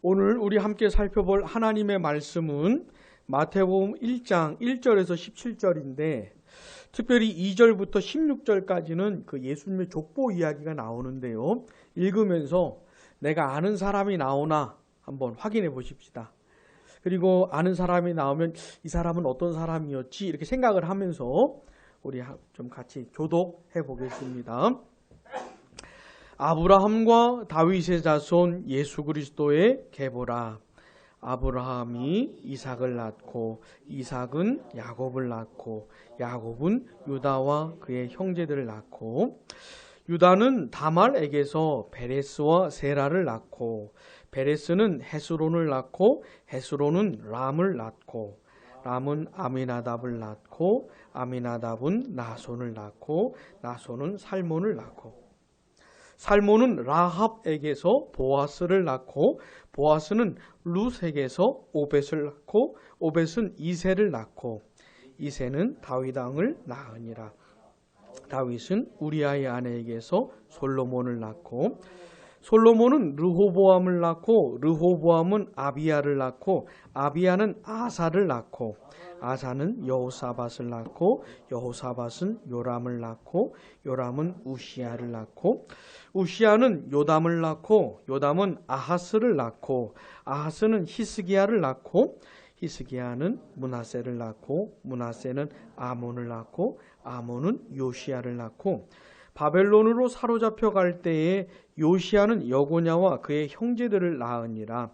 오늘 우리 함께 살펴볼 하나님의 말씀은 마태복음 1장 1절에서 17절인데 특별히 2절부터 16절까지는 그 예수님의 족보 이야기가 나오는데요. 읽으면서 내가 아는 사람이 나오나 한번 확인해 보십시다. 그리고 아는 사람이 나오면 이 사람은 어떤 사람이었지 이렇게 생각을 하면서 우리 좀 같이 교독해 보겠습니다. 아브라함과 다윗의 자손 예수 그리스도의 계보라. 아브라함이 이삭을 낳고 이삭은 야곱을 낳고 야곱은 유다와 그의 형제들을 낳고 유다는 다말에게서 베레스와 세라를 낳고 베레스는 헤스론을 낳고 헤스론은 람을 낳고 람은 아미나답을 낳고 아미나답은 나손을 낳고 나손은 살몬을 낳고 살몬은 라합에게서 보아스를 낳고 보아스는 룻에게서 오벳을 낳고 오벳은 이새를 낳고 이새는 다윗 왕을 낳으니라. 다윗은 우리아의 아내에게서 솔로몬을 낳고 솔로몬은 르호보암을 낳고 르호보암은 아비야를 낳고 아비야는 아사를 낳고 아사는 여호사밧을 낳고 여호사밧은 요람을 낳고 요람은 우시야를 낳고 우시야는 요담을 낳고 요담은 아하스를 낳고 아하스는 히스기야를 낳고 히스기야는 므낫세를 낳고 므낫세는 아몬을 낳고 아몬은 요시야를 낳고 바벨론으로 사로잡혀 갈 때에 요시야는 여고냐와 그의 형제들을 낳으니라.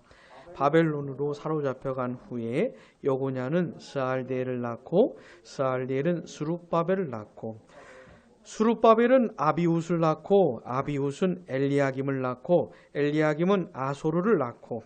바벨론으로 사로잡혀 간 후에 여고냐는 스알데엘을 낳고 스알데엘은 스룹바벨을 낳고 스룹바벨은 아비웃을 낳고 아비웃은 엘리야김을 낳고 엘리야김은 아소르를 낳고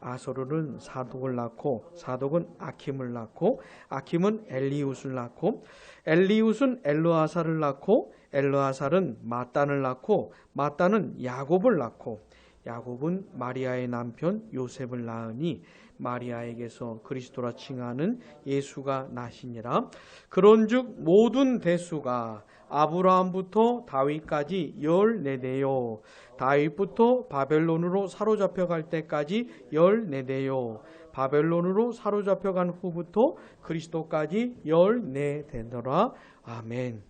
아소르는 사독을 낳고 사독은 아킴을 낳고 아킴은 엘리웃을 낳고 엘리웃은 엘르아살을 낳고 엘르아살은 마단을 낳고 마단은 야곱을 낳고 야곱은 마리아의 남편 요셉을 낳으니 마리아에게서 그리스도라 칭하는 예수가 나시니라. 그런즉 모든 대수가 아브라함부터 다윗까지 14대요 다윗부터 바벨론으로 사로잡혀 갈 때까지 14대요 바벨론으로 사로잡혀 간 후부터 그리스도까지 14대더라. 아멘.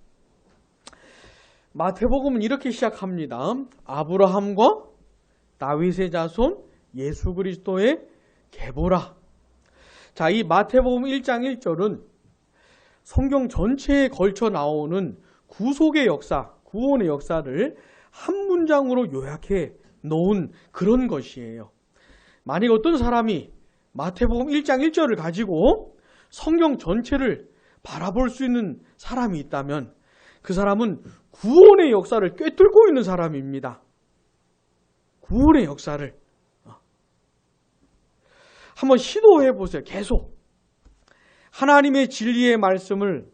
마태복음은 이렇게 시작합니다. 아브라함과 다윗의 자손 예수 그리스도의 계보라. 자, 이 마태복음 1장 1절은 성경 전체에 걸쳐 나오는 구속의 역사, 구원의 역사를 한 문장으로 요약해 놓은 그런 것이에요. 만약 어떤 사람이 마태복음 1장 1절을 가지고 성경 전체를 바라볼 수 있는 사람이 있다면 그 사람은 구원의 역사를 꿰뚫고 있는 사람입니다. 구원의 역사를 한번 시도해 보세요. 계속 하나님의 진리의 말씀을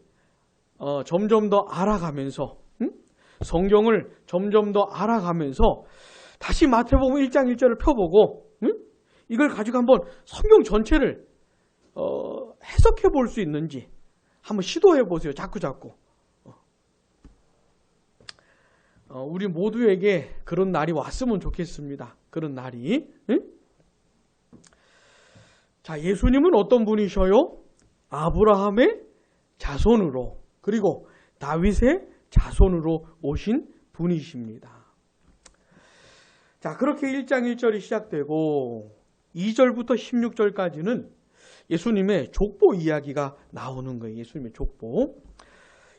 점점 더 알아가면서 성경을 점점 더 알아가면서 다시 마태복음 1장 1절을 펴보고 이걸 가지고 한번 성경 전체를 해석해 볼 수 있는지 한번 시도해 보세요. 자꾸 우리 모두에게 그런 날이 왔으면 좋겠습니다. 그런 날이. 자, 예수님은 어떤 분이셔요? 아브라함의 자손으로 그리고 다윗의 자손으로 오신 분이십니다. 자, 그렇게 1장 1절이 시작되고 2절부터 16절까지는 예수님의 족보 이야기가 나오는 거예요. 예수님의 족보.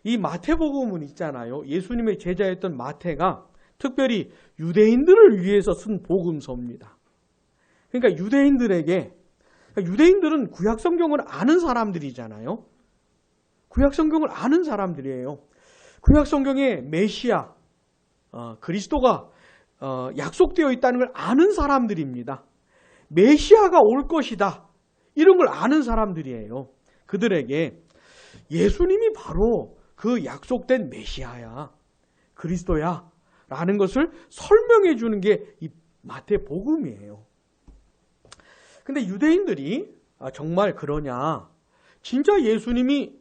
이 마태복음은 있잖아요. 예수님의 제자였던 마태가 특별히 유대인들을 위해서 쓴 복음서입니다. 그러니까 유대인들은 구약 성경을 아는 사람들이잖아요. 구약 성경을 아는 사람들이에요. 구약 성경에 메시아, 그리스도가 약속되어 있다는 걸 아는 사람들입니다. 메시아가 올 것이다. 이런 걸 아는 사람들이에요. 그들에게 예수님이 바로 그 약속된 메시아야, 그리스도야 라는 것을 설명해 주는 게 이 마태복음이에요. 근데 유대인들이 정말 그러냐? 진짜 예수님이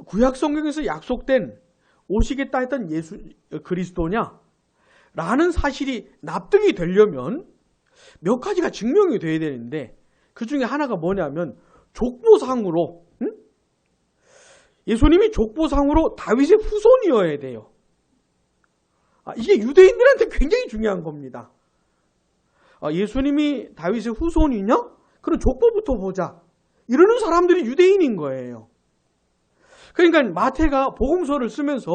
구약 성경에서 약속된 오시겠다 했던 예수 그리스도냐? 라는 사실이 납득이 되려면 몇 가지가 증명이 돼야 되는데 그 중에 하나가 뭐냐면 족보상으로 예수님이 족보상으로 다윗의 후손이어야 돼요. 이게 유대인들한테 굉장히 중요한 겁니다. 예수님이 다윗의 후손이냐? 그럼 족보부터 보자. 이러는 사람들이 유대인인 거예요. 그러니까 마태가 복음서를 쓰면서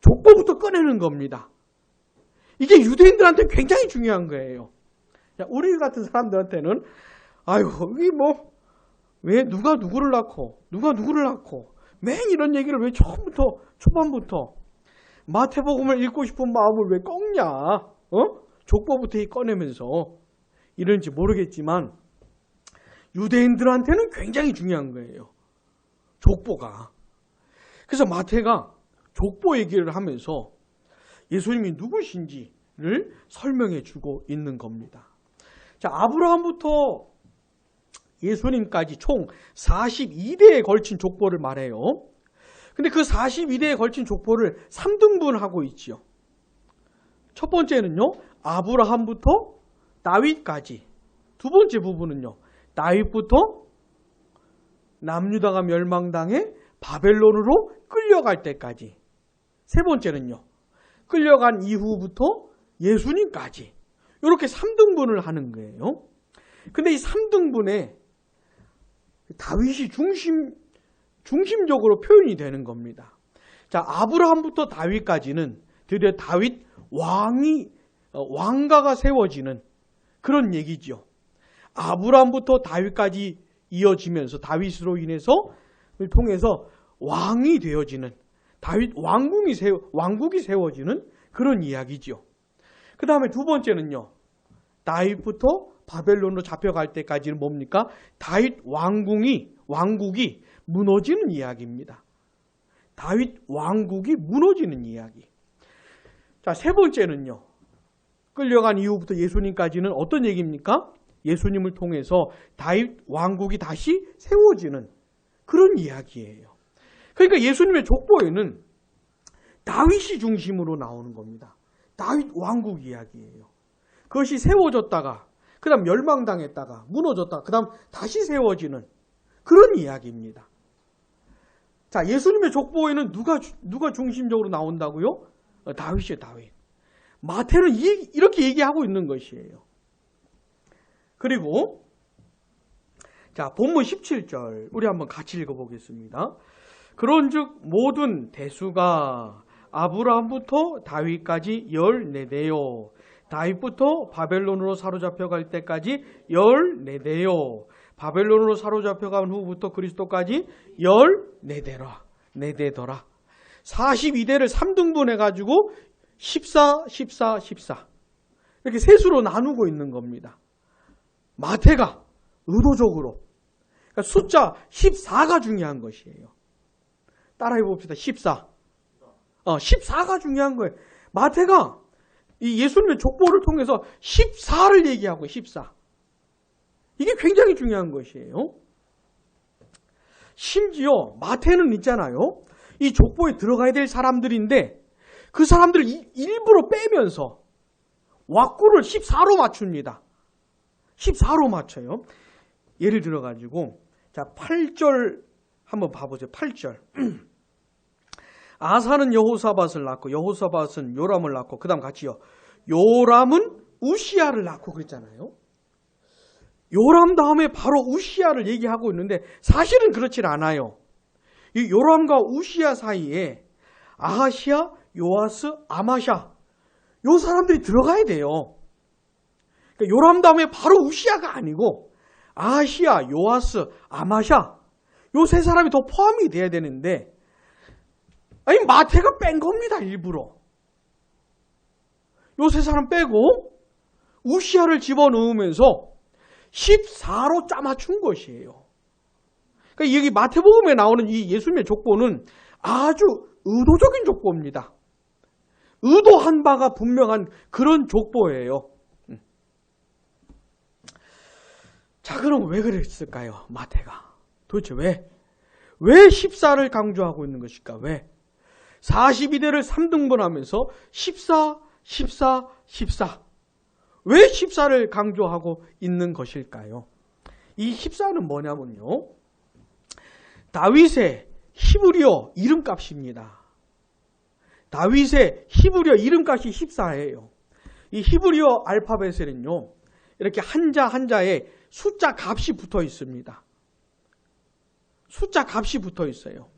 족보부터 꺼내는 겁니다. 이게 유대인들한테 굉장히 중요한 거예요. 우리 같은 사람들한테는 이게 왜 누가 누구를 낳고 누가 누구를 낳고 맨 이런 얘기를 왜 초반부터 마태복음을 읽고 싶은 마음을 왜 꺾냐? 족보부터 꺼내면서 이런지 모르겠지만 유대인들한테는 굉장히 중요한 거예요. 족보가. 그래서 마태가 족보 얘기를 하면서 예수님이 누구신지를 설명해 주고 있는 겁니다. 자, 아브라함부터 예수님까지 총 42대에 걸친 족보를 말해요. 근데 그 42대에 걸친 족보를 3등분하고 있지요. 첫 번째는요, 아브라함부터 다윗까지. 두 번째 부분은요, 다윗부터 남유다가 멸망당해 바벨론으로 끌려갈 때까지. 세 번째는요, 끌려간 이후부터 예수님까지. 이렇게 3등분을 하는 거예요. 근데 이 3등분에 다윗이 중심적으로 표현이 되는 겁니다. 자, 아브라함부터 다윗까지는 드디어 다윗 왕가가 세워지는 그런 얘기죠. 아브라함부터 다윗까지 이어지면서 다윗으로 인해서 통해서 왕이 되어지는 다윗 왕국이 세워지는 그런 이야기죠. 그 다음에 두 번째는요, 다윗부터 바벨론으로 잡혀갈 때까지는 뭡니까? 다윗 왕국이 무너지는 이야기입니다. 다윗 왕국이 무너지는 이야기. 자, 세 번째는요, 끌려간 이후부터 예수님까지는 어떤 얘기입니까? 예수님을 통해서 다윗 왕국이 다시 세워지는 그런 이야기예요. 그러니까 예수님의 족보에는 다윗이 중심으로 나오는 겁니다. 다윗 왕국 이야기예요. 그것이 세워졌다가 그 다음 멸망당했다가 무너졌다가 그 다음 다시 세워지는 그런 이야기입니다. 자, 예수님의 족보에는 누가 중심적으로 나온다고요? 다윗이에요, 다윗. 마태는 이렇게 얘기하고 있는 것이에요. 그리고 자, 본문 17절 우리 한번 같이 읽어보겠습니다. 그런즉 모든 대수가 아브라함부터 다윗까지 14대요. 다윗부터 바벨론으로 사로잡혀갈 때까지 14대요. 바벨론으로 사로잡혀간 후부터 그리스도까지 14대더라. 42대를 3등분해가지고 14 이렇게 셋으로 나누고 있는 겁니다. 마태가 의도적으로. 그러니까 숫자 14가 중요한 것이에요. 따라해 봅시다. 14. 14가 중요한 거예요. 마태가 이 예수님의 족보를 통해서 14를 얘기하고 14. 이게 굉장히 중요한 것이에요. 심지어 마태는 있잖아요. 이 족보에 들어가야 될 사람들인데 그 사람들을 일부러 빼면서 왁구를 14로 맞춥니다. 14로 맞춰요. 예를 들어가지고 자 8절 한번 봐보세요. 8절 아사는 여호사밧을 낳고 여호사밧은 요람을 낳고 그 다음 같이요. 요람은 우시야를 낳고 그랬잖아요. 요람 다음에 바로 우시야를 얘기하고 있는데 사실은 그렇진 않아요. 이 요람과 우시야 사이에 아하시야, 요아스, 아마샤 요 사람들이 들어가야 돼요. 그러니까 요람 다음에 바로 우시야가 아니고 아하시야, 요아스, 아마샤 요 세 사람이 더 포함이 돼야 되는데 아니 마태가 뺀 겁니다. 일부러. 요 세 사람 빼고 우시야를 집어넣으면서 14로 짜맞춘 것이에요. 그러니까 여기 마태복음에 나오는 이 예수님의 족보는 아주 의도적인 족보입니다. 의도한 바가 분명한 그런 족보예요. 자, 그럼 왜 그랬을까요? 마태가. 도대체 왜 14를 강조하고 있는 것일까? 왜? 42대를 3등분하면서 14. 왜 14를 강조하고 있는 것일까요? 이 14는 뭐냐면요. 다윗의 히브리어 이름값입니다. 다윗의 히브리어 이름값이 14예요. 이 히브리어 알파벳에는요. 이렇게 한자 한자에 숫자 값이 붙어 있습니다. 숫자 값이 붙어 있어요.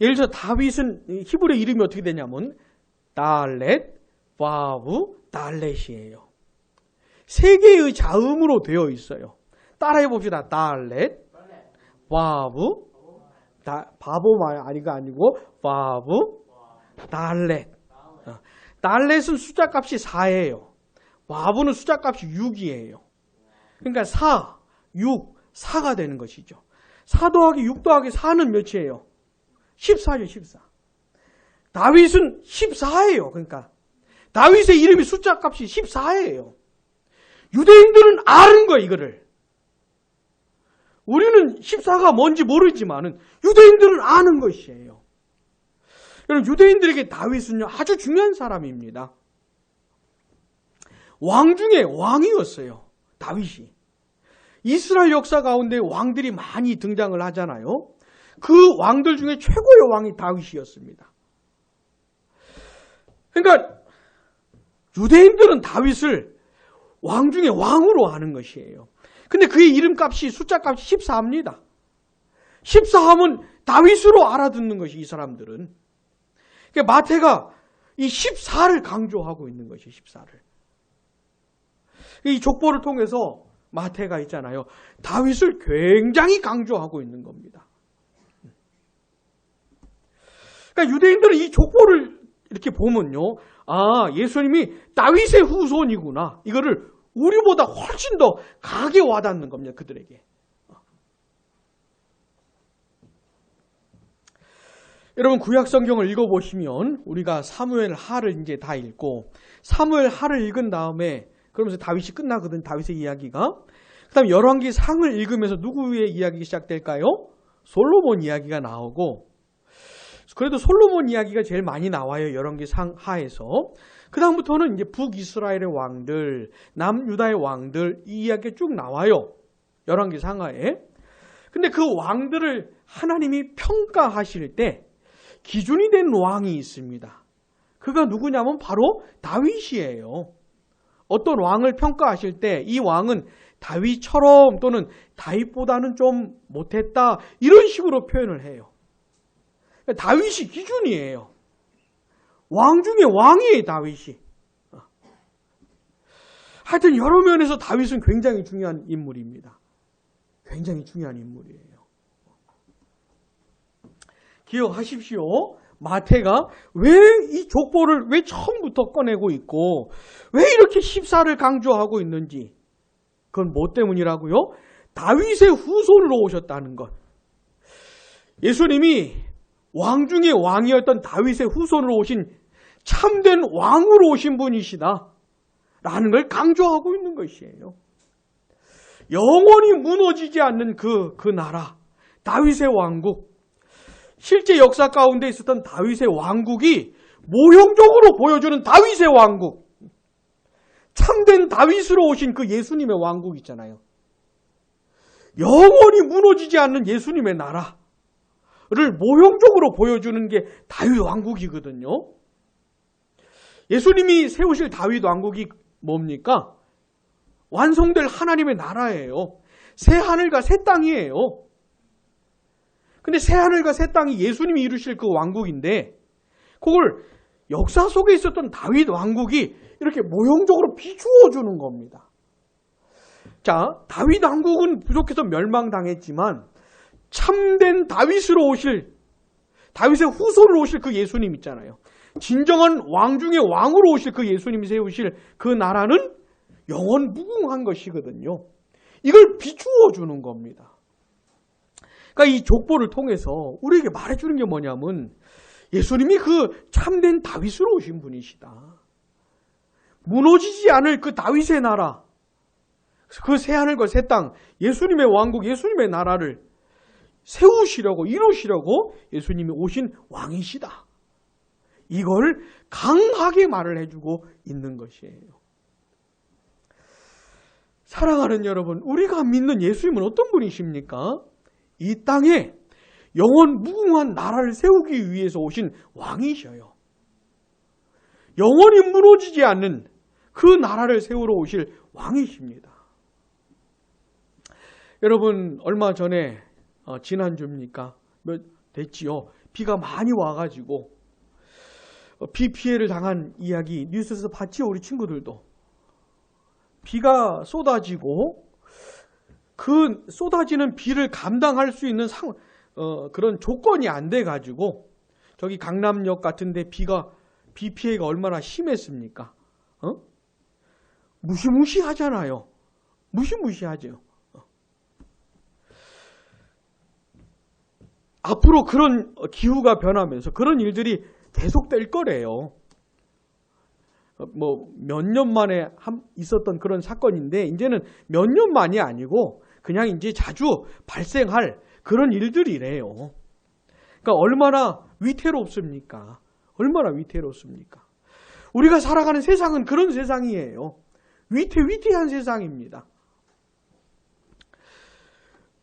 예를 들어서 다윗은 히브리어 이름이 어떻게 되냐면 달렛, 바브, 달렛이에요. 세 개의 자음으로 되어 있어요. 따라해 봅시다. 달렛, 바브, 바보가 아니고 바브, 달렛. 달렛은 숫자 값이 4예요. 바브는 숫자 값이 6이에요. 그러니까 4, 6, 4가 되는 것이죠. 4 더하기 6 더하기 4는 몇이에요? 14죠, 14. 다윗은 14예요. 그러니까 다윗의 이름이 숫자 값이 14예요. 유대인들은 아는 거예요, 이거를. 우리는 14가 뭔지 모르지만은 유대인들은 아는 것이에요. 여러분, 유대인들에게 다윗은요, 아주 중요한 사람입니다. 왕 중에 왕이었어요, 다윗이. 이스라엘 역사 가운데 왕들이 많이 등장을 하잖아요. 그 왕들 중에 최고의 왕이 다윗이었습니다. 그러니까 유대인들은 다윗을 왕 중에 왕으로 아는 것이에요. 근데 그의 이름값이 숫자값이 14입니다. 14하면 다윗으로 알아듣는 것이 이 사람들은. 그러니까 마태가 이 14를 강조하고 있는 것이 14를. 이 족보를 통해서 마태가 있잖아요. 다윗을 굉장히 강조하고 있는 겁니다. 그러니까 유대인들은 이 족보를 이렇게 보면요. 아, 예수님이 다윗의 후손이구나. 이거를 우리보다 훨씬 더 강하게 와닿는 겁니다. 그들에게. 여러분, 구약 성경을 읽어보시면 우리가 사무엘 하를 이제 다 읽고 사무엘 하를 읽은 다음에 그러면서 다윗이 끝나거든. 다윗의 이야기가. 그 다음에 열왕기 상을 읽으면서 누구의 이야기가 시작될까요? 솔로몬 이야기가 나오고, 그래도 솔로몬 이야기가 제일 많이 나와요. 열왕기 상 하에서. 그 다음부터는 이제 북이스라엘의 왕들, 남유다의 왕들, 이 이야기가 쭉 나와요. 열왕기 상하에. 근데 그 왕들을 하나님이 평가하실 때 기준이 된 왕이 있습니다. 그가 누구냐면 바로 다윗이에요. 어떤 왕을 평가하실 때 이 왕은 다윗처럼 또는 다윗보다는 좀 못했다, 이런 식으로 표현을 해요. 다윗이 기준이에요. 왕 중에 왕이에요, 다윗이. 하여튼 여러 면에서 다윗은 굉장히 중요한 인물입니다. 굉장히 중요한 인물이에요. 기억하십시오. 마태가 왜 이 족보를 왜 처음부터 꺼내고 있고 왜 이렇게 14를 강조하고 있는지, 그건 뭐 때문이라고요? 다윗의 후손으로 오셨다는 것. 예수님이 왕 중에 왕이었던 다윗의 후손으로 오신 참된 왕으로 오신 분이시다 라는 걸 강조하고 있는 것이에요. 영원히 무너지지 않는 그 나라, 다윗의 왕국. 실제 역사 가운데 있었던 다윗의 왕국이 모형적으로 보여주는 다윗의 왕국, 참된 다윗으로 오신 그 예수님의 왕국 있잖아요. 영원히 무너지지 않는 예수님의 나라를 모형적으로 보여주는 게 다윗 왕국이거든요. 예수님이 세우실 다윗 왕국이 뭡니까? 완성될 하나님의 나라예요. 새 하늘과 새 땅이에요. 근데 새 하늘과 새 땅이 예수님이 이루실 그 왕국인데, 그걸 역사 속에 있었던 다윗 왕국이 이렇게 모형적으로 비추어 주는 겁니다. 자, 다윗 왕국은 부족해서 멸망당했지만 참된 다윗으로 오실, 다윗의 후손으로 오실 그 예수님 있잖아요. 진정한 왕 중에 왕으로 오실 그 예수님이 세우실 그 나라는 영원 무궁한 것이거든요. 이걸 비추어 주는 겁니다. 그러니까 이 족보를 통해서 우리에게 말해주는 게 뭐냐면 예수님이 그 참된 다윗으로 오신 분이시다. 무너지지 않을 그 다윗의 나라, 그 새하늘과 새 땅, 예수님의 왕국, 예수님의 나라를 세우시려고, 이루시려고 예수님이 오신 왕이시다. 이걸 강하게 말을 해주고 있는 것이에요. 사랑하는 여러분, 우리가 믿는 예수님은 어떤 분이십니까? 이 땅에 영원 무궁한 나라를 세우기 위해서 오신 왕이셔요. 영원히 무너지지 않는 그 나라를 세우러 오실 왕이십니다. 여러분, 얼마 전에 지난주입니까? 몇 됐지요. 비가 많이 와가지고 비 피해를 당한 이야기 뉴스에서 봤지요. 우리 친구들도. 비가 쏟아지고 그 쏟아지는 비를 감당할 수 있는 그런 조건이 안 돼가지고 저기 강남역 같은데 비 피해가 얼마나 심했습니까? 무시무시하잖아요. 무시무시하죠. 앞으로 그런 기후가 변하면서 그런 일들이 계속될 거래요. 몇 년 만에 있었던 그런 사건인데 이제는 몇 년 만이 아니고 그냥 이제 자주 발생할 그런 일들이래요. 그러니까 얼마나 위태롭습니까? 얼마나 위태롭습니까? 우리가 살아가는 세상은 그런 세상이에요. 위태한 세상입니다.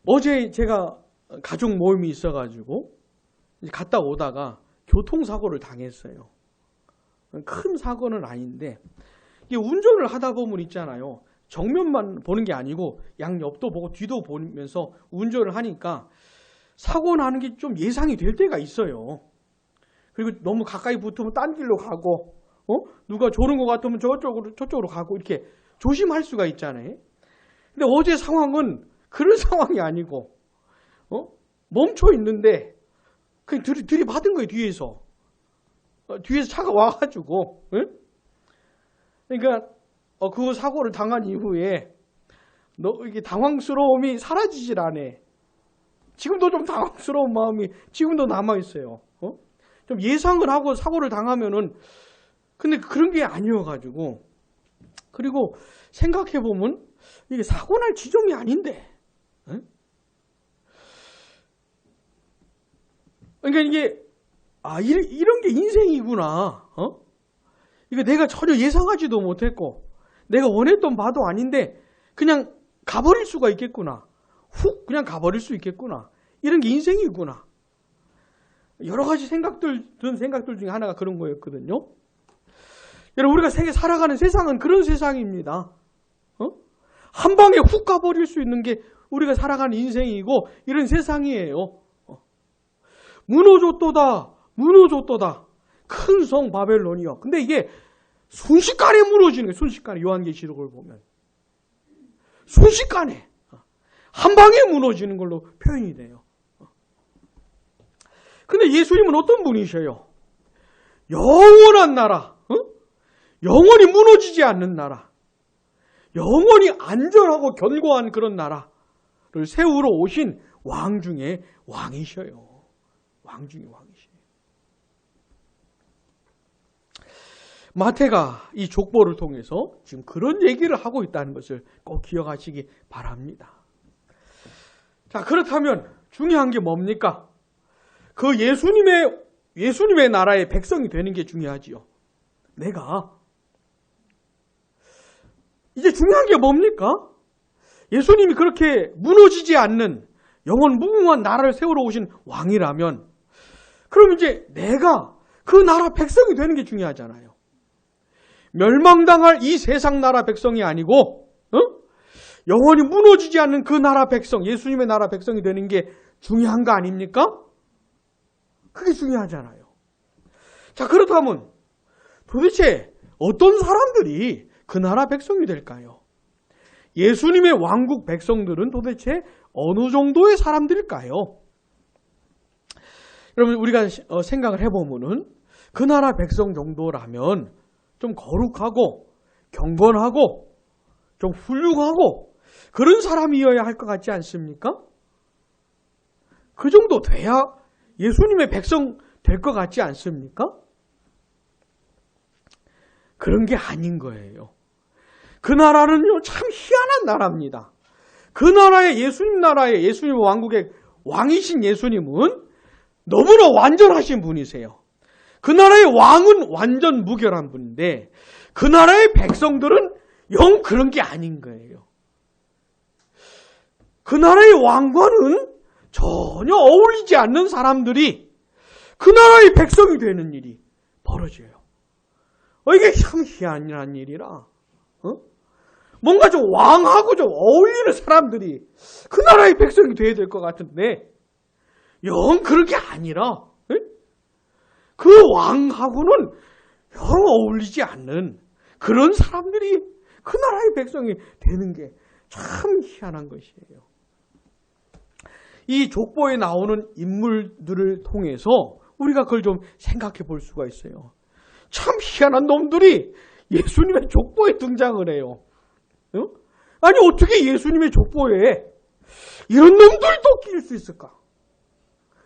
어제 제가 가족 모임이 있어가지고 갔다 오다가 교통사고를 당했어요. 큰 사고는 아닌데 이게 운전을 하다 보면 있잖아요. 정면만 보는 게 아니고 양옆도 보고 뒤도 보면서 운전을 하니까 사고 나는 게 좀 예상이 될 때가 있어요. 그리고 너무 가까이 붙으면 딴 길로 가고 누가 조는 것 같으면 저쪽으로 가고 이렇게 조심할 수가 있잖아요. 근데 어제 상황은 그런 상황이 아니고 멈춰 있는데 그냥 들이받은 거예요. 뒤에서 차가 와가지고. 그러니까 그 사고를 당한 이후에 이게 당황스러움이 사라지질 않아. 지금도 좀 당황스러운 마음이 지금도 남아 있어요. 좀 예상을 하고 사고를 당하면은 근데 그런 게 아니어가지고. 그리고 생각해 보면 이게 사고 날 지점이 아닌데. 그러니까 이게 이런 게 인생이구나. 이거 내가 전혀 예상하지도 못했고 내가 원했던 바도 아닌데 그냥 가버릴 수가 있겠구나. 훅 그냥 가버릴 수 있겠구나. 이런 게 인생이구나. 여러 가지 든 생각들 중에 하나가 그런 거였거든요. 여러분, 우리가 살아가는 세상은 그런 세상입니다. 한 방에 훅 가버릴 수 있는 게 우리가 살아가는 인생이고 이런 세상이에요. 무너졌도다. 큰 성 바벨론이요. 근데 이게 순식간에 무너지는 거예요. 순식간에 요한계시록을 보면. 순식간에. 한 방에 무너지는 걸로 표현이 돼요. 근데 예수님은 어떤 분이셔요? 영원한 나라. 영원히 무너지지 않는 나라. 영원히 안전하고 견고한 그런 나라를 세우러 오신 왕 중에 왕이셔요. 왕 중에 왕이시에요. 마태가 이 족보를 통해서 지금 그런 얘기를 하고 있다는 것을 꼭 기억하시기 바랍니다. 자, 그렇다면 중요한 게 뭡니까? 그 예수님의 나라의 백성이 되는 게 중요하지요. 내가 이제 중요한 게 뭡니까? 예수님이 그렇게 무너지지 않는 영원 무궁한 나라를 세우러 오신 왕이라면 그럼 이제 내가 그 나라 백성이 되는 게 중요하잖아요. 멸망당할 이 세상 나라 백성이 아니고 영원히 무너지지 않는 그 나라 백성, 예수님의 나라 백성이 되는 게 중요한 거 아닙니까? 그게 중요하잖아요. 자, 그렇다면 도대체 어떤 사람들이 그 나라 백성이 될까요? 예수님의 왕국 백성들은 도대체 어느 정도의 사람들일까요? 여러분, 우리가 생각을 해보면은 그 나라 백성 정도라면 좀 거룩하고 경건하고 좀 훌륭하고 그런 사람이어야 할 것 같지 않습니까? 그 정도 돼야 예수님의 백성 될 것 같지 않습니까? 그런 게 아닌 거예요. 그 나라는요, 참 희한한 나라입니다. 그 나라의 예수님 왕국의 왕이신 예수님은 너무나 완전하신 분이세요. 그 나라의 왕은 완전 무결한 분인데 그 나라의 백성들은 영 그런 게 아닌 거예요. 그 나라의 왕과는 전혀 어울리지 않는 사람들이 그 나라의 백성이 되는 일이 벌어져요. 이게 참 희한한 일이라. 뭔가 좀 왕하고 좀 어울리는 사람들이 그 나라의 백성이 돼야 될 것 같은데 영 그런 게 아니라 그 왕하고는 영 어울리지 않는 그런 사람들이 그 나라의 백성이 되는 게 참 희한한 것이에요. 이 족보에 나오는 인물들을 통해서 우리가 그걸 좀 생각해 볼 수가 있어요. 참 희한한 놈들이 예수님의 족보에 등장을 해요. 아니 어떻게 예수님의 족보에 이런 놈들도 끼일 수 있을까?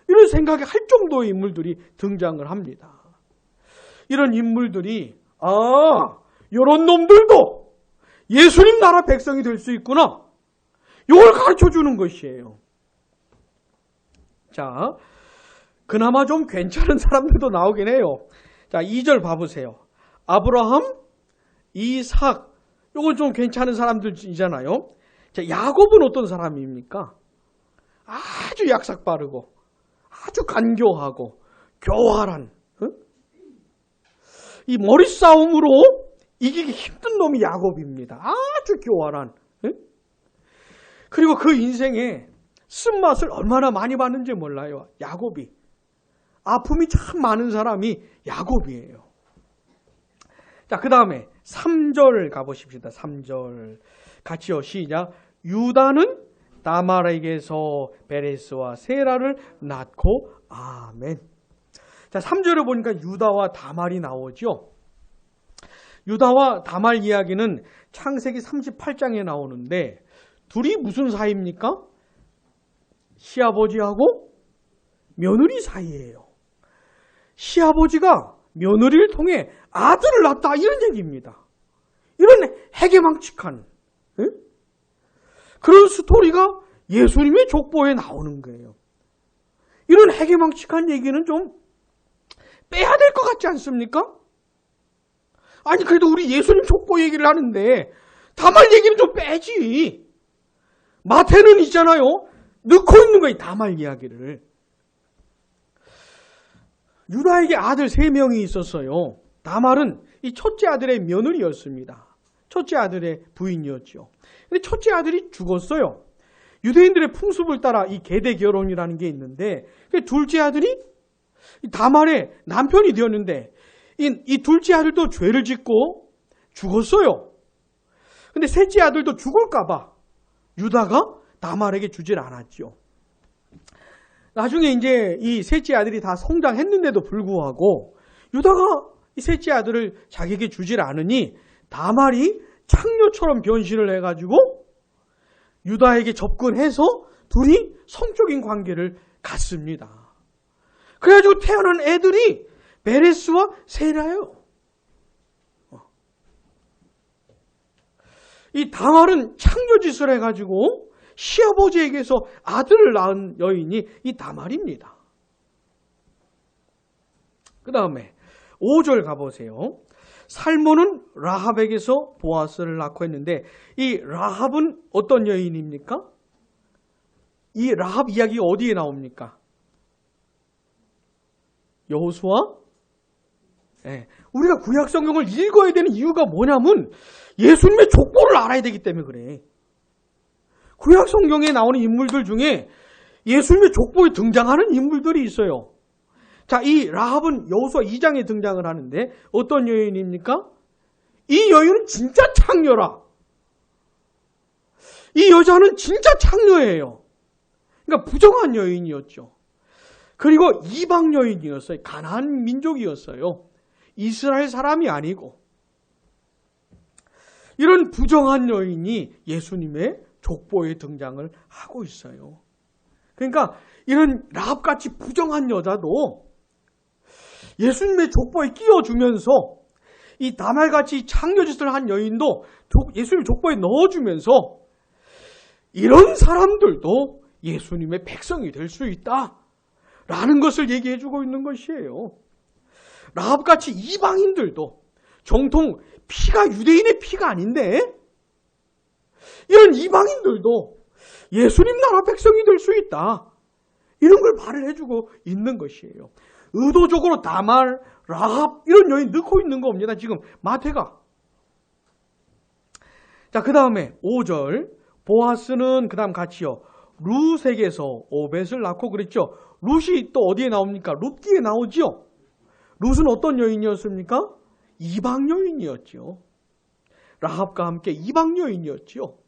이런 생각이 할 정도의 인물들이 등장을 합니다. 이런 인물들이 이런 놈들도 예수님 나라 백성이 될 수 있구나. 이걸 가르쳐 주는 것이에요. 자, 그나마 좀 괜찮은 사람들도 나오긴 해요. 자, 2절 봐보세요. 아브라함, 이삭, 요건 좀 괜찮은 사람들이잖아요. 자, 야곱은 어떤 사람입니까? 아주 약삭 빠르고, 아주 간교하고, 교활한, 이 머리싸움으로 이기기 힘든 놈이 야곱입니다. 아주 교활한. 그리고 그 인생에 쓴맛을 얼마나 많이 봤는지 몰라요. 야곱이. 아픔이 참 많은 사람이 야곱이에요. 자, 그 다음에 3절 가보십시다. 3절. 같이요. 시작. 유다는 다말에게서 베레스와 세라를 낳고 아멘. 자, 3절에 보니까 유다와 다말이 나오죠. 유다와 다말 이야기는 창세기 38장에 나오는데 둘이 무슨 사이입니까? 시아버지하고 며느리 사이예요. 시아버지가 며느리를 통해 아들을 낳았다 이런 얘기입니다. 이런 해괴망측한 그런 스토리가 예수님의 족보에 나오는 거예요. 이런 해괴망측한 얘기는 좀 빼야 될 것 같지 않습니까? 아니 그래도 우리 예수님 족보 얘기를 하는데 다말 얘기는 좀 빼지. 마태는 있잖아요. 넣고 있는 거예요. 다말 이야기를. 유다에게 아들 3명이 있었어요. 다말은 이 첫째 아들의 며느리였습니다. 첫째 아들의 부인이었죠. 근데 첫째 아들이 죽었어요. 유대인들의 풍습을 따라 이 계대 결혼이라는 게 있는데 둘째 아들이 다말의 남편이 되었는데 이 둘째 아들도 죄를 짓고 죽었어요. 근데 셋째 아들도 죽을까 봐 유다가 다말에게 주질 않았죠. 나중에 이제 이 셋째 아들이 다 성장했는데도 불구하고 유다가 이 셋째 아들을 자기에게 주질 않으니 다말이 창녀처럼 변신을 해가지고 유다에게 접근해서 둘이 성적인 관계를 갖습니다. 그래가지고 태어난 애들이 베레스와 세라예요. 이 다말은 창녀짓을 해가지고 시아버지에게서 아들을 낳은 여인이 이 다말입니다. 그 다음에 5절 가보세요. 살몬은 라합에게서 보아스를 낳고 했는데 이 라합은 어떤 여인입니까? 이 라합 이야기가 어디에 나옵니까? 여호수아? 네. 우리가 구약 성경을 읽어야 되는 이유가 뭐냐면 예수님의 족보를 알아야 되기 때문에 그래. 구약 성경에 나오는 인물들 중에 예수님의 족보에 등장하는 인물들이 있어요. 자, 이 라합은 여호수아 2장에 등장을 하는데 어떤 여인입니까? 이 여인은 진짜 창녀라. 이 여자는 진짜 창녀예요. 그러니까 부정한 여인이었죠. 그리고 이방 여인이었어요. 가나안 민족이었어요. 이스라엘 사람이 아니고. 이런 부정한 여인이 예수님의 족보에 등장을 하고 있어요. 그러니까 이런 라합같이 부정한 여자도 예수님의 족보에 끼워주면서 이 다말같이 창녀짓을 한 여인도 예수님의 족보에 넣어주면서 이런 사람들도 예수님의 백성이 될 수 있다라는 것을 얘기해주고 있는 것이에요. 라합같이 이방인들도 정통 피가 유대인의 피가 아닌데 이런 이방인들도 예수님 나라 백성이 될 수 있다. 이런 걸 말을 해주고 있는 것이에요. 의도적으로 다말, 라합 이런 여인 넣고 있는 겁니다. 지금 마태가. 자, 그 다음에 5절. 보아스는 그 다음 같이요. 룻에게서 오벳을 낳고 그랬죠. 룻이 또 어디에 나옵니까? 룻기에 나오죠. 룻은 어떤 여인이었습니까? 이방 여인이었죠. 라합과 함께 이방 여인이었죠.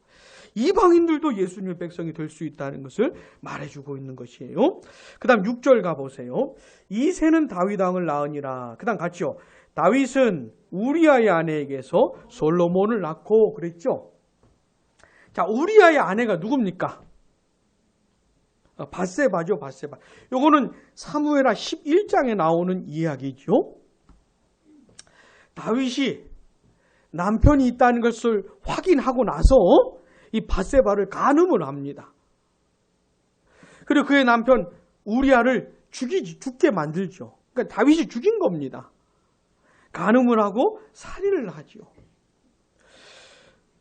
이방인들도 예수님의 백성이 될 수 있다는 것을 말해주고 있는 것이에요. 그 다음 6절 가보세요. 이새는 다윗 왕을 낳으니라. 그 다음 같이요. 다윗은 우리아의 아내에게서 솔로몬을 낳고 그랬죠. 자, 우리아의 아내가 누굽니까? 밧세바죠, 밧세바. 요거는 사무엘하 11장에 나오는 이야기죠. 다윗이 남편이 있다는 것을 확인하고 나서 이 밧세바를 간음을 합니다. 그리고 그의 남편 우리아를 죽게 만들죠. 그러니까 다윗이 죽인 겁니다. 간음을 하고 살인을 하죠.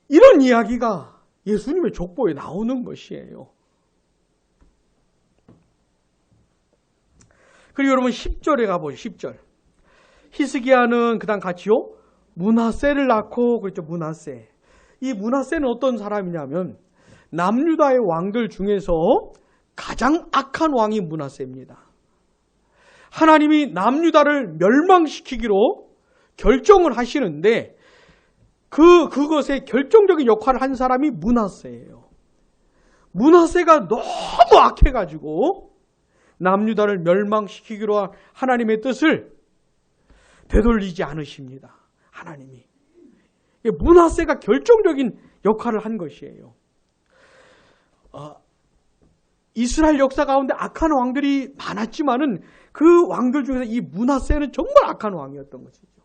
이런 이야기가 예수님의 족보에 나오는 것이에요. 그리고 여러분 10절에 가보죠. 10절. 히스기야는 그 다음 같이요. 므낫세를 낳고 그랬죠. 므낫세. 이 므낫세는 어떤 사람이냐면 남유다의 왕들 중에서 가장 악한 왕이 므낫세입니다. 하나님이 남유다를 멸망시키기로 결정을 하시는데 그것에 결정적인 역할을 한 사람이 므낫세예요. 므낫세가 너무 악해가지고 남유다를 멸망시키기로 한 하나님의 뜻을 되돌리지 않으십니다. 하나님이. 므낫세가 결정적인 역할을 한 것이에요. 이스라엘 역사 가운데 악한 왕들이 많았지만은 그 왕들 중에서 이 므낫세는 정말 악한 왕이었던 것이죠.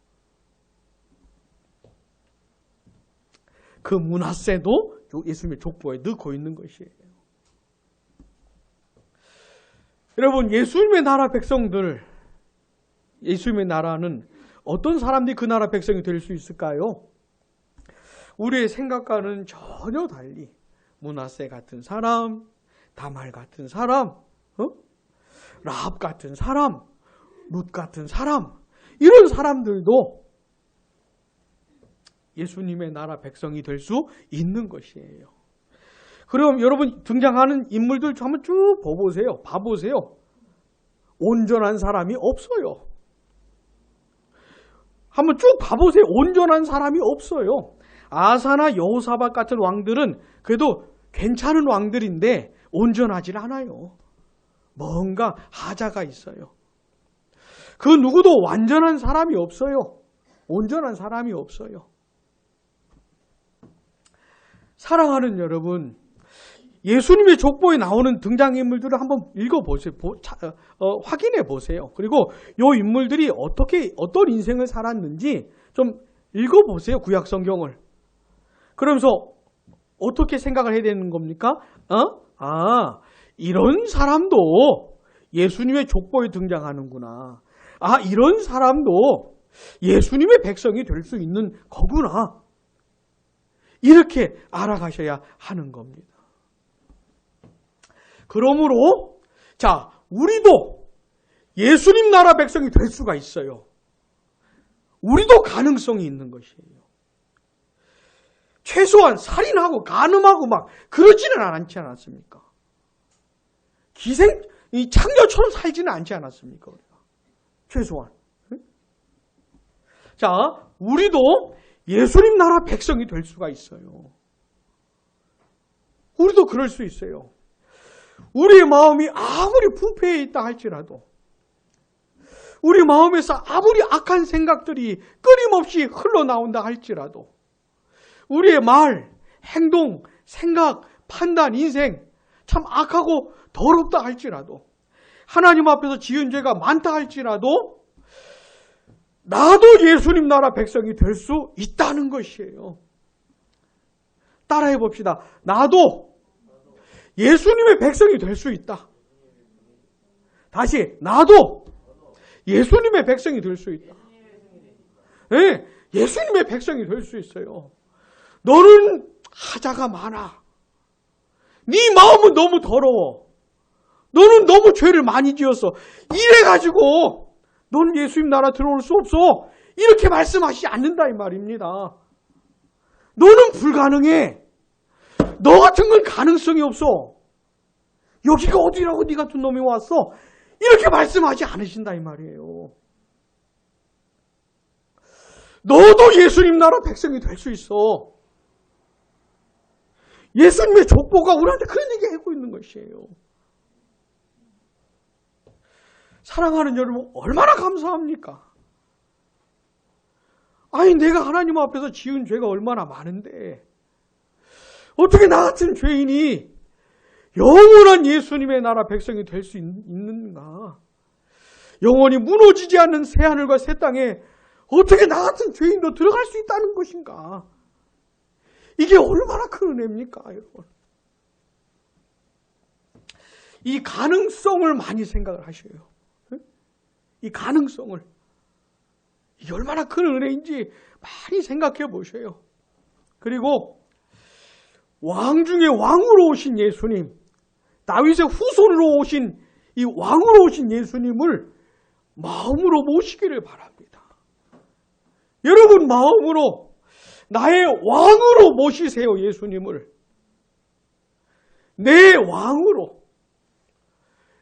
그 므낫세도 예수님의 족보에 넣고 있는 것이에요. 여러분, 예수님의 나라 백성들, 예수님의 나라는 어떤 사람들이 그 나라 백성이 될 수 있을까요? 우리의 생각과는 전혀 달리 므낫세 같은 사람, 다말 같은 사람, 라합 같은 사람, 룻 같은 사람, 이런 사람들도 예수님의 나라 백성이 될 수 있는 것이에요. 그럼 여러분 등장하는 인물들 한번 쭉 봐보세요. 온전한 사람이 없어요. 한번 쭉 봐보세요. 온전한 사람이 없어요. 아사나 여호사밧 같은 왕들은 그래도 괜찮은 왕들인데 온전하지 않아요. 뭔가 하자가 있어요. 그 누구도 완전한 사람이 없어요. 온전한 사람이 없어요. 사랑하는 여러분, 예수님의 족보에 나오는 등장인물들을 한번 읽어보세요. 확인해 보세요. 그리고 이 인물들이 어떤 인생을 살았는지 좀 읽어보세요. 구약 성경을. 그러면서 어떻게 생각을 해야 되는 겁니까? 이런 사람도 예수님의 족보에 등장하는구나. 이런 사람도 예수님의 백성이 될 수 있는 거구나. 이렇게 알아가셔야 하는 겁니다. 그러므로 우리도 예수님 나라 백성이 될 수가 있어요. 우리도 가능성이 있는 것이에요. 최소한 살인하고 간음하고 막 그러지는 않지 않았습니까? 창녀처럼 살지는 않지 않았습니까? 우리가. 최소한. 우리도 예수님 나라 백성이 될 수가 있어요. 우리도 그럴 수 있어요. 우리의 마음이 아무리 부패해 있다 할지라도, 우리 마음에서 아무리 악한 생각들이 끊임없이 흘러나온다 할지라도, 우리의 말, 행동, 생각, 판단, 인생 참 악하고 더럽다 할지라도, 하나님 앞에서 지은 죄가 많다 할지라도 나도 예수님 나라 백성이 될 수 있다는 것이에요. 따라해 봅시다. 나도 예수님의 백성이 될 수 있다. 다시, 나도 예수님의 백성이 될 수 있다. 네, 예수님의 백성이 될 수 있어요. 너는 하자가 많아. 네 마음은 너무 더러워. 너는 너무 죄를 많이 지었어. 이래가지고 너는 예수님 나라 들어올 수 없어. 이렇게 말씀하시지 않는다 이 말입니다. 너는 불가능해. 너 같은 건 가능성이 없어. 여기가 어디라고 네 같은 놈이 왔어. 이렇게 말씀하지 않으신다 이 말이에요. 너도 예수님 나라 백성이 될 수 있어. 예수님의 족보가 우리한테 그런 얘기 하고 있는 것이에요. 사랑하는 여러분, 얼마나 감사합니까? 아니, 내가 하나님 앞에서 지은 죄가 얼마나 많은데 어떻게 나 같은 죄인이 영원한 예수님의 나라 백성이 될 수 있는가? 영원히 무너지지 않는 새하늘과 새 땅에 어떻게 나 같은 죄인도 들어갈 수 있다는 것인가? 이게 얼마나 큰 은혜입니까, 여러분? 이 가능성을 많이 생각을 하셔요. 이 가능성을. 이게 얼마나 큰 은혜인지 많이 생각해 보셔요. 그리고 왕 중에 왕으로 오신 예수님, 다윗의 후손으로 오신 이 왕으로 오신 예수님을 마음으로 모시기를 바랍니다. 여러분 마음으로 나의 왕으로 모시세요. 예수님을. 내 왕으로,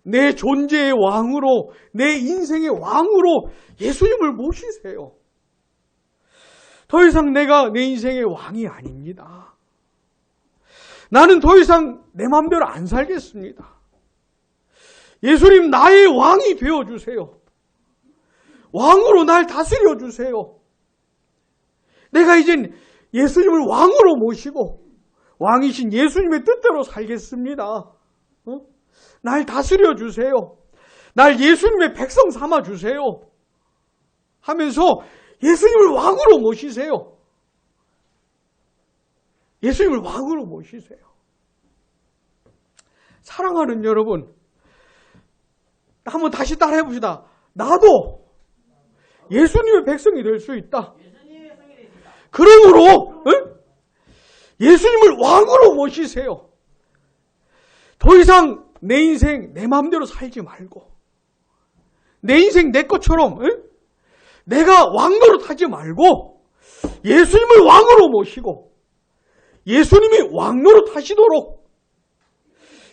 내 존재의 왕으로, 내 인생의 왕으로 예수님을 모시세요. 더 이상 내가 내 인생의 왕이 아닙니다. 나는 더 이상 내 마음대로 안 살겠습니다. 예수님 나의 왕이 되어주세요. 왕으로 날 다스려 주세요. 내가 이젠 예수님을 왕으로 모시고 왕이신 예수님의 뜻대로 살겠습니다. 날 다스려 주세요. 날 예수님의 백성 삼아 주세요. 하면서 예수님을 왕으로 모시세요. 예수님을 왕으로 모시세요. 사랑하는 여러분, 한번 다시 따라해 봅시다. 나도 예수님의 백성이 될 수 있다. 그러므로 예수님을 왕으로 모시세요. 더 이상 내 인생 내 마음대로 살지 말고 내 인생 내 것처럼 내가 왕노릇 하지 말고 예수님을 왕으로 모시고 예수님이 왕노릇 하시도록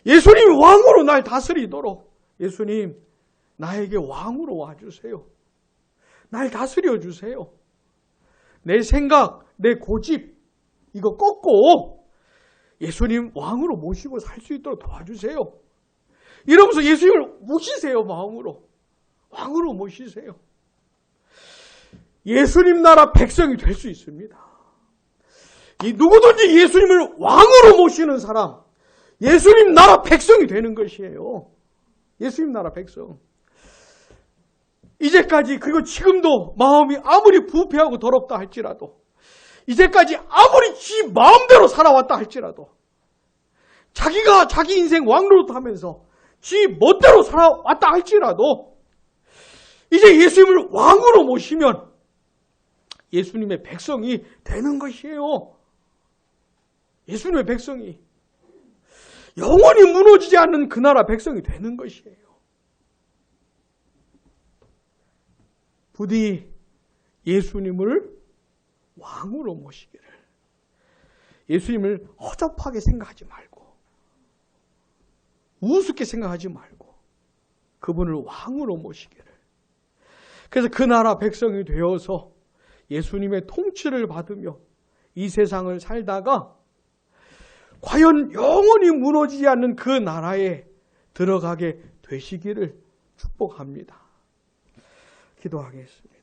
예수님이 왕으로 날 다스리도록 예수님 나에게 왕으로 와주세요. 날 다스려 주세요. 내 생각, 내 고집 이거 꺾고 예수님 왕으로 모시고 살 수 있도록 도와주세요. 이러면서 예수님을 모시세요. 마음으로. 왕으로 모시세요. 예수님 나라 백성이 될 수 있습니다. 이 누구든지 예수님을 왕으로 모시는 사람, 예수님 나라 백성이 되는 것이에요. 예수님 나라 백성. 이제까지 그리고 지금도 마음이 아무리 부패하고 더럽다 할지라도 이제까지 아무리 지 마음대로 살아왔다 할지라도 자기가 자기 인생 왕노릇 하면서 지 멋대로 살아왔다 할지라도 이제 예수님을 왕으로 모시면 예수님의 백성이 되는 것이에요. 예수님의 백성이 영원히 무너지지 않는 그 나라 백성이 되는 것이에요. 부디 예수님을 왕으로 모시기를, 예수님을 허접하게 생각하지 말고 우습게 생각하지 말고 그분을 왕으로 모시기를. 그래서 그 나라 백성이 되어서 예수님의 통치를 받으며 이 세상을 살다가 과연 영원히 무너지지 않는 그 나라에 들어가게 되시기를 축복합니다. 기도하겠습니다.